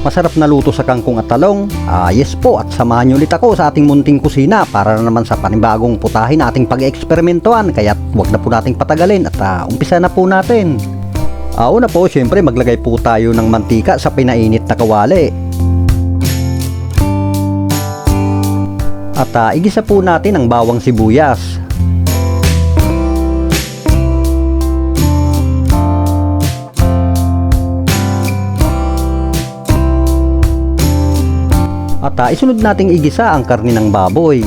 Masarap na luto sa kangkong at talong. Yes po, at samahan nyo ulit ako sa ating munting kusina para na naman sa panibagong putahin ating pag-eksperimentuhan. Kaya huwag na po nating patagalin at umpisa na po natin. Una po, syempre maglagay po tayo ng mantika sa pinainit na kawali. At igisa po natin ang bawang sibuyas. At isunod nating igisa ang karne ng baboy.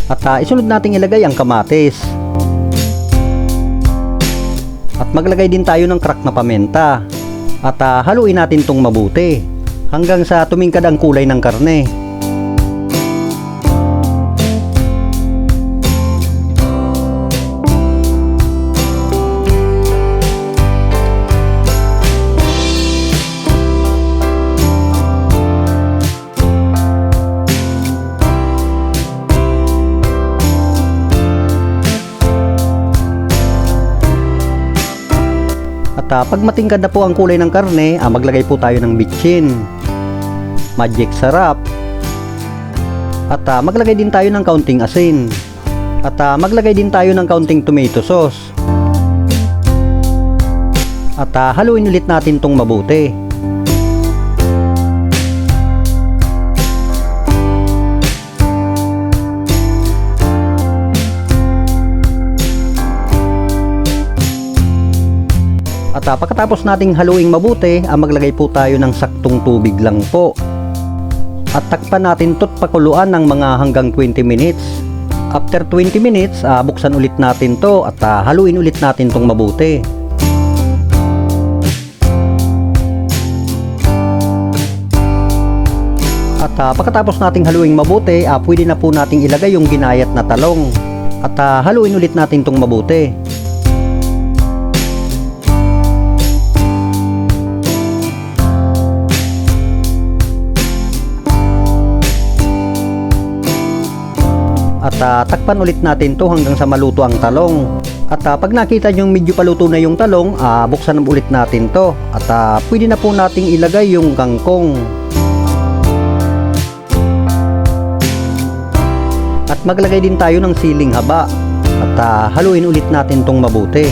At isunod nating ilagay ang kamatis. At maglagay din tayo ng crack na paminta. At haluin natin tong mabuti hanggang sa tumingkad ang kulay ng karne. At pag matingkad na po ang kulay ng karne, maglagay po tayo ng bitchin, magic sarap, at maglagay din tayo ng kaunting asin, at maglagay din tayo ng kaunting tomato sauce. At haluin ulit natin tong mabuti. At pagkatapos nating haluing mabuti, maglagay po tayo ng saktong tubig lang po. At takpan natin to't pakuluan ng mga hanggang 20 minutes. After 20 minutes, buksan ulit natin to at haluin ulit natin tong mabuti. At pagkatapos nating haluing mabuti, pwede na po nating ilagay yung ginayat na talong. At haluin ulit natin tong mabuti. At takpan ulit natin to hanggang sa maluto ang talong. At pag nakita nyo medyo paluto na yung talong, buksan ulit natin to. At pwede na po nating ilagay yung kangkong. At maglagay din tayo ng siling haba. At haluin ulit natin tong mabuti.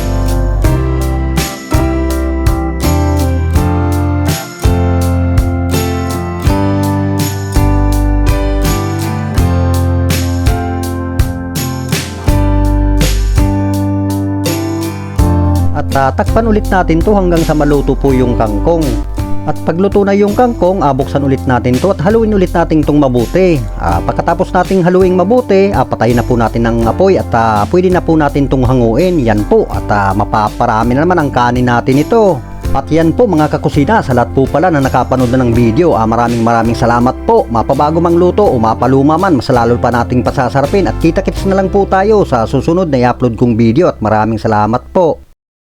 At takpan ulit natin to hanggang sa maluto po yung kangkong. At pagluto na yung kangkong, buksan ulit natin to at haluin ulit natin tong mabuti. Pagkatapos nating haluing mabuti, patayin na po natin ang apoy at pwede na po natin tong hanguin. Yan po, at mapaparami na naman ang kanin natin ito. At yan po mga kakusina, sa lahat po pala na nakapanood na ng video, maraming salamat po. Mapabago mang luto o mapaluma man, mas lalo pa nating pasasarapin. At kita-kits na lang po tayo sa susunod na i-upload kong video at maraming salamat po.